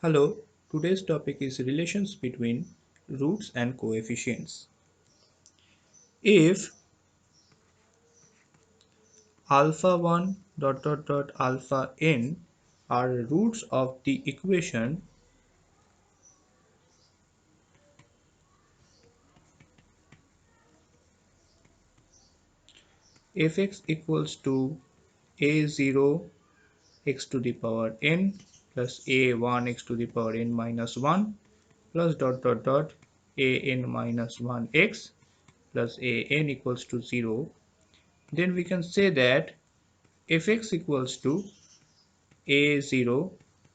Hello, today's topic is relations between roots and coefficients. If alpha 1 alpha n are roots of the equation fx equals to a0 x to the power n plus a1 x to the power n minus 1 plus an minus 1x plus an equals to 0, then we can say that fx equals to a0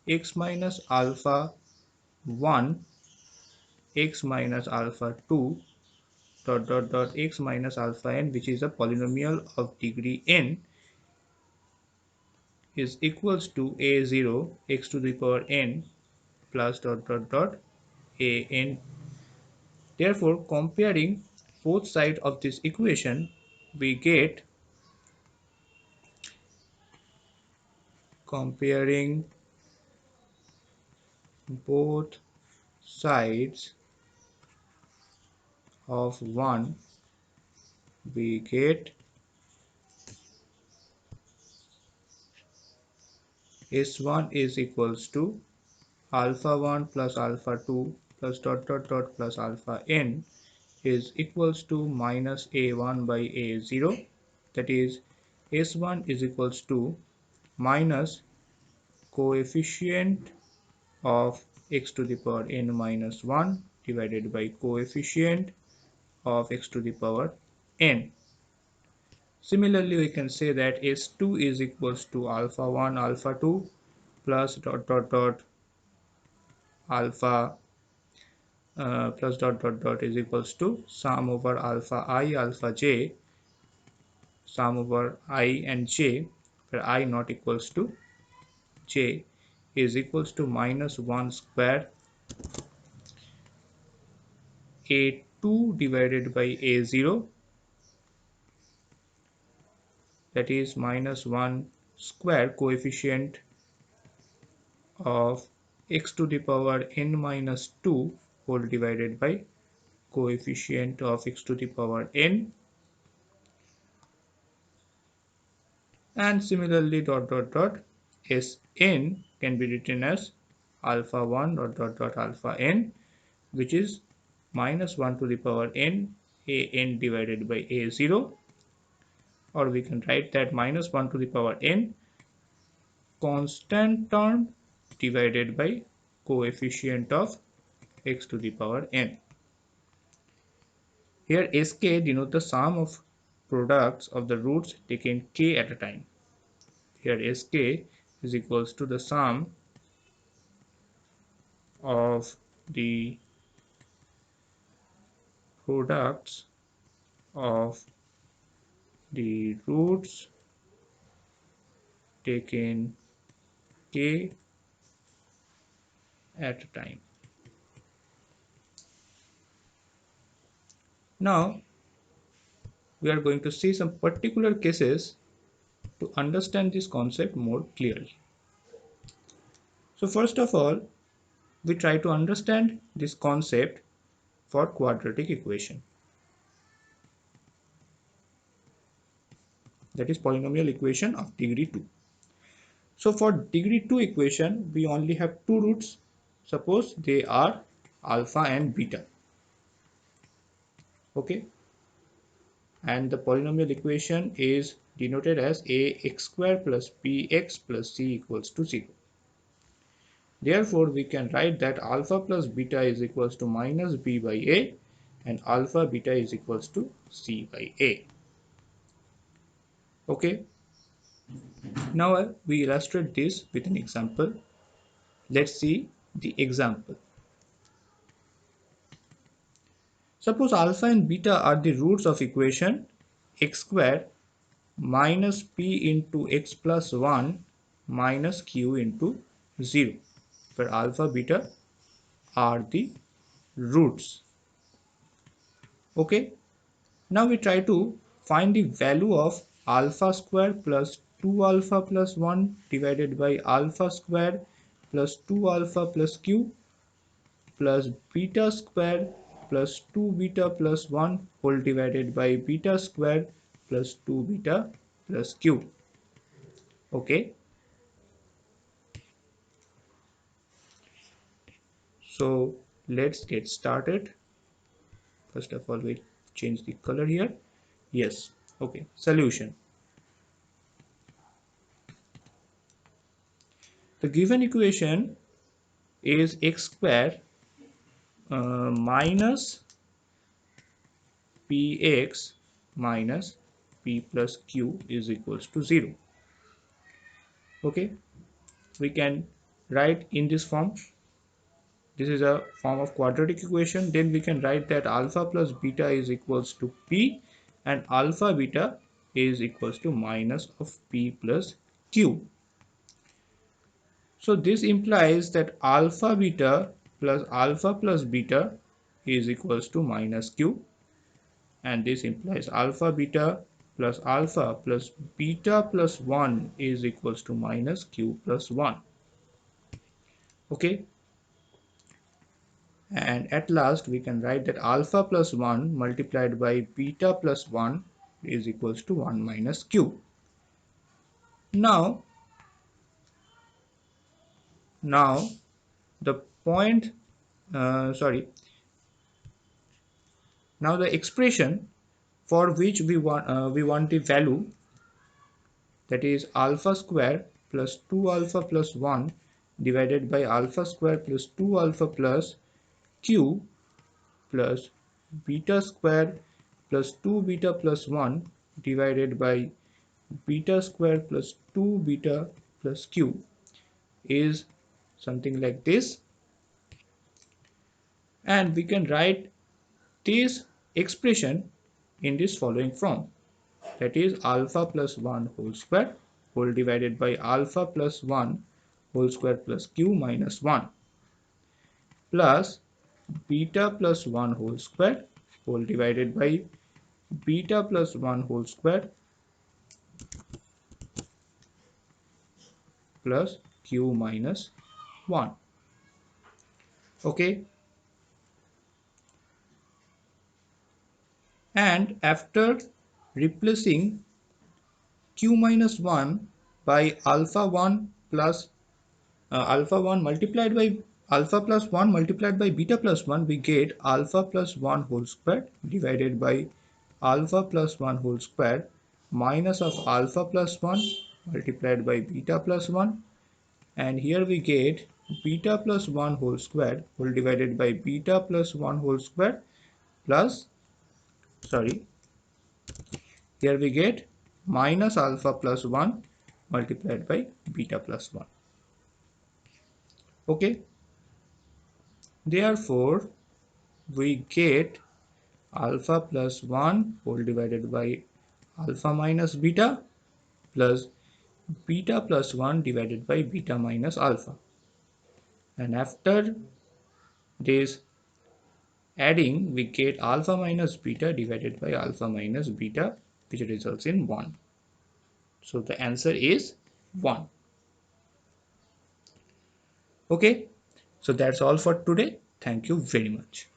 x minus alpha 1 x minus alpha 2 x minus alpha n, which is a polynomial of degree n, is equals to a0 x to the power n plus a n. Therefore, comparing both sides of this equation, we get comparing both sides of 1, we get S1 is equals to alpha 1 plus alpha 2 plus plus alpha n is equals to minus a1 by a0, that is S1 is equals to minus coefficient of x to the power n minus 1 divided by coefficient of x to the power n. Similarly, we can say that S2 is equals to alpha 1 alpha 2 plus alpha plus is equals to sum over alpha I alpha j, sum over I and j, where I not equals to j, is equals to minus 1 square a2 divided by a0, that is minus 1 square coefficient of x to the power n minus 2 whole divided by coefficient of x to the power n, and similarly Sn can be written as alpha 1 alpha n, which is minus 1 to the power n an divided by a0, or we can write that minus 1 to the power n constant term divided by coefficient of x to the power n. Here Sk denotes the sum of products of the roots taken k at a time. Here Sk is equals to the sum of the products of the roots taken k at a time. Now we are going to see some particular cases to understand this concept more clearly. So first of all, we try to understand this concept for quadratic equation, that is polynomial equation of degree 2. So for degree 2 equation, we only have two roots. Suppose they are alpha and beta. Okay, and the polynomial equation is denoted as ax square plus bx plus c equals to 0. Therefore, we can write that alpha plus beta is equals to minus b by a, and alpha beta is equals to c by a. Okay, now we illustrate this with an example. Let's see the example. Suppose alpha and beta are the roots of equation x square minus p into x plus 1 minus q into 0, where alpha beta are the roots. Okay, now we try to find the value of alpha square plus 2 alpha plus 1 divided by alpha square plus 2 alpha plus q plus beta square plus 2 beta plus 1 whole divided by beta square plus 2 beta plus q. Okay, so let's get started. First of all, we change the color here. Yes. Okay, solution. The given equation is x square minus px minus p plus q is equals to 0. Okay, we can write in this form. This is a form of quadratic equation. Then we can write that alpha plus beta is equals to p and alpha beta is equals to minus of p plus q. So this implies that alpha plus beta is equals to minus q, and this implies alpha plus beta plus 1 is equals to minus q plus 1. Okay, and at last we can write that alpha plus 1 multiplied by beta plus 1 is equals to 1 minus q. Now now the point sorry now the expression for which we want the value, that is alpha square plus 2 alpha plus 1 divided by alpha square plus 2 alpha plus q plus beta square plus 2 beta plus 1 divided by beta square plus 2 beta plus q is something like this, and we can write this expression in this following form, that is alpha plus 1 whole square whole divided by alpha plus 1 whole square plus q minus 1 plus beta plus 1 whole square whole divided by beta plus 1 whole square plus q minus 1. Okay, and after replacing q minus 1 by alpha 1 plus alpha 1 multiplied by alpha plus 1 multiplied by beta plus 1, we get alpha plus 1 whole square divided by alpha plus 1 whole square minus of alpha plus 1 multiplied by beta plus 1, and here we get beta plus 1 whole square whole divided by beta plus 1 whole square plus, sorry, here we get minus alpha plus 1 multiplied by beta plus 1. Okay, therefore we get alpha plus 1 whole divided by alpha minus beta plus beta plus 1 divided by beta minus alpha, and after this adding we get alpha minus beta divided by alpha minus beta, which results in 1. So the answer is 1. Okay, so that's all for today. Thank you very much.